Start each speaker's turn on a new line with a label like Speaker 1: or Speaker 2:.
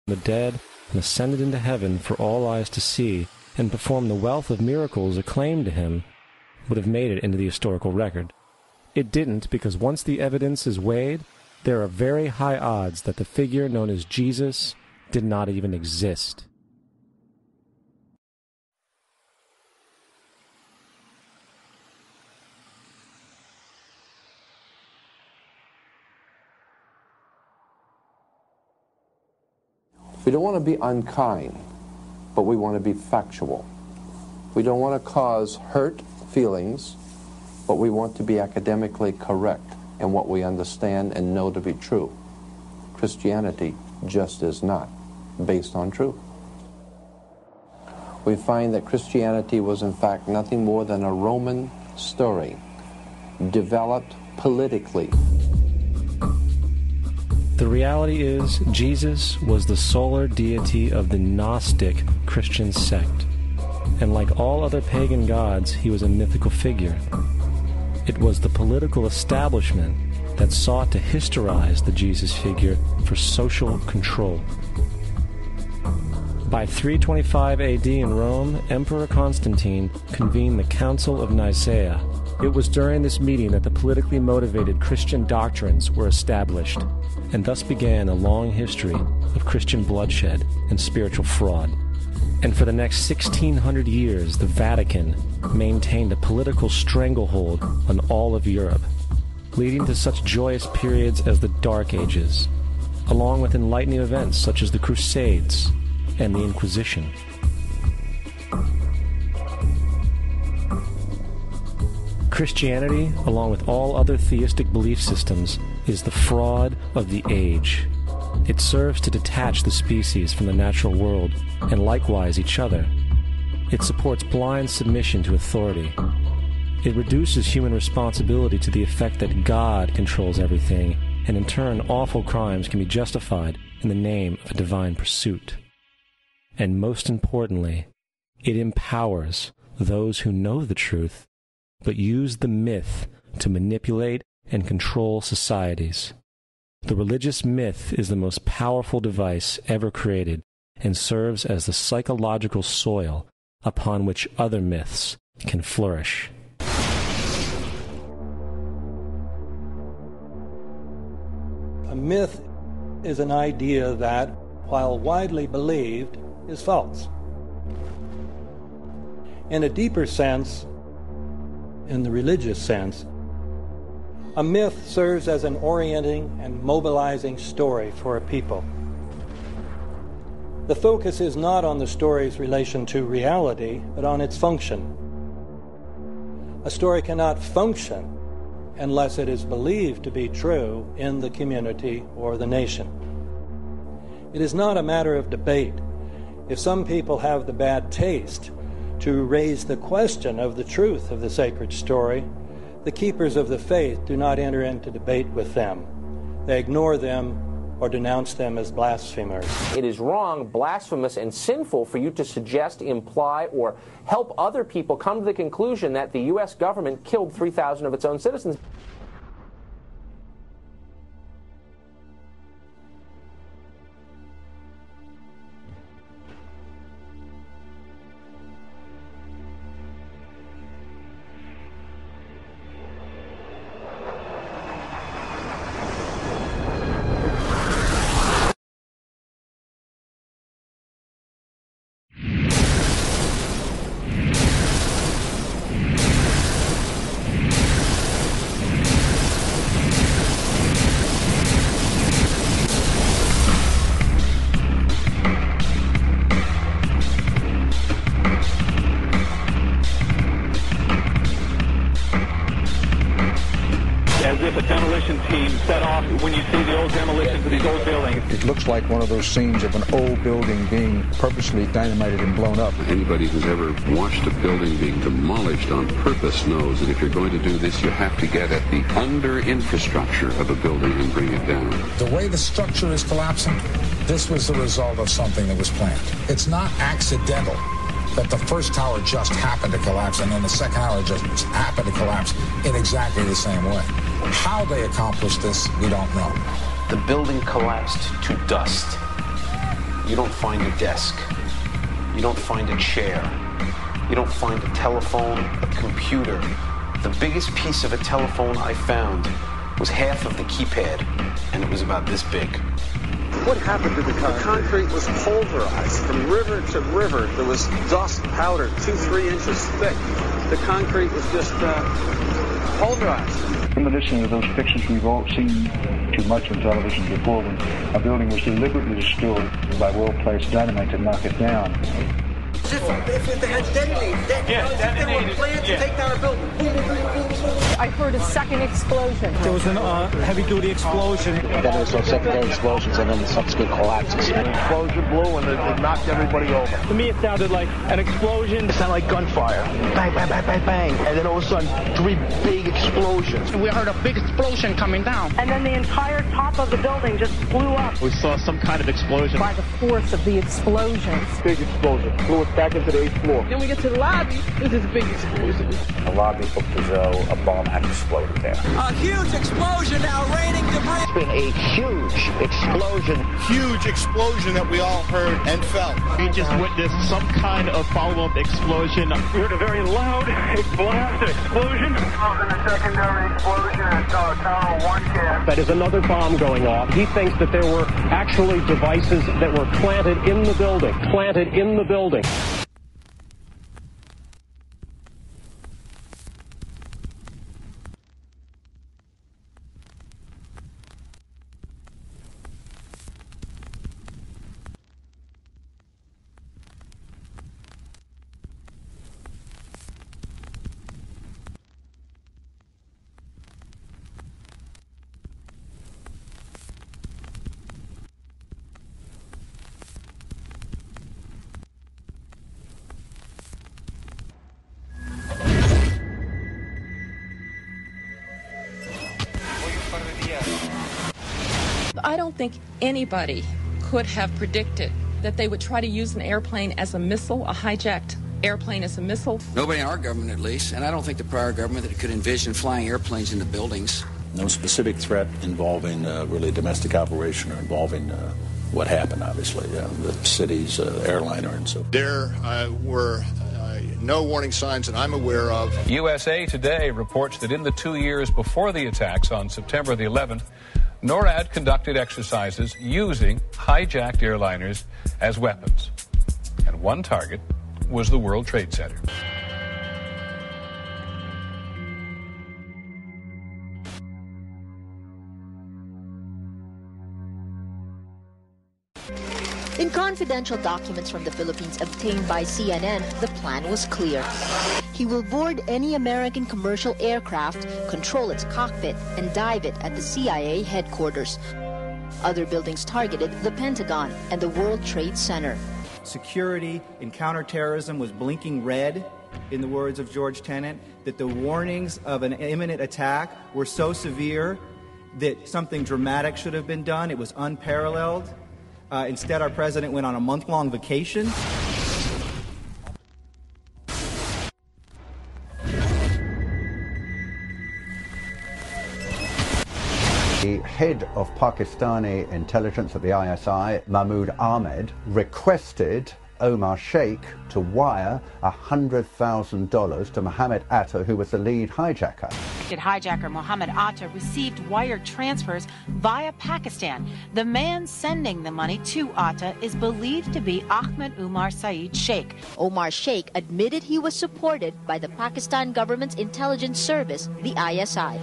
Speaker 1: the dead and ascended into heaven for all eyes to see, and performed the wealth of miracles acclaimed to him, would have made it into the historical record. It didn't, because once the evidence is weighed, there are very high odds that the figure known as Jesus did not even exist.
Speaker 2: We don't want to be unkind, but we want to be factual. We don't want to cause hurt feelings, but we want to be academically correct in what we understand and know to be true. Christianity just is not based on truth. We find that Christianity was in fact nothing more than a Roman story, developed politically.
Speaker 1: The reality is, Jesus was the solar deity of the Gnostic Christian sect, and like all other pagan gods, he was a mythical figure. It was the political establishment that sought to historize the Jesus figure for social control. By 325 AD in Rome, Emperor Constantine convened the Council of Nicaea. It was during this meeting that the politically motivated Christian doctrines were established, and thus began a long history of Christian bloodshed and spiritual fraud. And for the next 1600 years, the Vatican maintained a political stranglehold on all of Europe, leading to such joyous periods as the Dark Ages, along with enlightening events such as the Crusades and the Inquisition. Christianity, along with all other theistic belief systems, is the fraud of the age. It serves to detach the species from the natural world, and likewise each other. It supports blind submission to authority. It reduces human responsibility to the effect that God controls everything, and in turn awful crimes can be justified in the name of a divine pursuit. And most importantly, it empowers those who know the truth, but use the myth to manipulate and control societies. The religious myth is the most powerful device ever created and serves as the psychological soil upon which other myths can flourish.
Speaker 3: A myth is an idea that, while widely believed, is false. In a deeper sense, in the religious sense, a myth serves as an orienting and mobilizing story for a people. The focus is not on the story's relation to reality, but on its function. A story cannot function unless it is believed to be true in the community or the nation. It is not a matter of debate. If some people have the bad taste to raise the question of the truth of the sacred story, the keepers of the faith do not enter into debate with them. They ignore them or denounce them as blasphemers.
Speaker 4: It is wrong, blasphemous, and sinful for you to suggest, imply, or help other people come to the conclusion that the U.S. government killed 3,000 of its own citizens.
Speaker 5: If a demolition team set off when you see the old demolitions of these old buildings.
Speaker 6: It looks like one of those scenes of an old building being purposely dynamited and blown up.
Speaker 7: Anybody who's ever watched a building being demolished on purpose knows that if you're going to do this, you have to get at the under-infrastructure of a building and bring it down.
Speaker 8: The way the structure is collapsing, this was the result of something that was planned. It's not accidental that the first tower just happened to collapse and then the second tower just happened to collapse in exactly the same way. How they accomplished this, we don't know.
Speaker 9: The building collapsed to dust. you don't find a desk. You don't find a chair. You don't find a telephone, a computer. The biggest piece of a telephone I found was half of the keypad, and it was about this big.
Speaker 10: What happened to the concrete? The concrete was pulverized from river to river. There was dust powder 2-3 inches thick. The concrete was just pulverized.
Speaker 6: Reminiscing of those pictures we've all seen too much on television before, when a building was deliberately destroyed by well-placed dynamite to knock it down.
Speaker 10: If they had detonated, they were planned to take down a building.
Speaker 11: I heard a second explosion.
Speaker 12: There was a heavy-duty explosion.
Speaker 13: Then there was some secondary explosions and then the subsequent collapses.
Speaker 14: An explosion blew and it knocked everybody over.
Speaker 12: To me, it sounded like an explosion.
Speaker 14: It sounded like gunfire. Bang, bang, bang, bang, bang. And then all of a sudden, 3 big explosions.
Speaker 11: We heard a big explosion coming down. And then the entire top of the building just blew up.
Speaker 14: We saw some kind of explosion.
Speaker 11: By the force of the explosions.
Speaker 14: Big explosion. Blew us back into the 8th floor.
Speaker 11: Then we get to the lobby. This is a big explosion.
Speaker 15: The lobby looked as though a bomb had exploded there.
Speaker 16: A huge explosion now raining debris.
Speaker 15: It's been a huge explosion.
Speaker 17: Huge explosion that we all heard and felt.
Speaker 18: We just witnessed some kind of follow-up explosion.
Speaker 5: We heard a very loud blast explosion.
Speaker 19: A secondary explosion at Tower 1 camp.
Speaker 20: That is another bomb going off. He thinks that there were actually devices that were planted in the building. Planted in the building.
Speaker 21: I don't think anybody could have predicted that they would try to use an airplane as a missile, a hijacked airplane as a missile.
Speaker 22: Nobody in our government, at least, and I don't think the prior government that could envision flying airplanes into buildings.
Speaker 23: No specific threat involving really a domestic operation or involving what happened, obviously, the city's airliner and so forth.
Speaker 17: There were no warning signs that I'm aware of.
Speaker 24: USA Today reports that in the 2 years before the attacks on September the 11th, NORAD conducted exercises using hijacked airliners as weapons. And one target was the World Trade Center.
Speaker 25: In confidential documents from the Philippines obtained by CNN, the plan was clear. He will board any American commercial aircraft, control its cockpit, and dive it at the CIA headquarters. Other buildings targeted the Pentagon and the World Trade Center.
Speaker 26: Security in counterterrorism was blinking red, in the words of George Tenet, that the warnings of an imminent attack were so severe that something dramatic should have been done. It was unparalleled. Instead, our president went on a month-long vacation.
Speaker 27: The head of Pakistani intelligence at the ISI, Mahmoud Ahmed, requested Omar Sheikh to wire $100,000 to Mohammed Atta, who was the lead hijacker.
Speaker 28: Hijacker Mohammed Atta received wire transfers via Pakistan. The man sending the money to Atta is believed to be Ahmed Umar Saeed Sheikh.
Speaker 25: Omar Sheikh admitted he was supported by the Pakistan government's intelligence service, the ISI.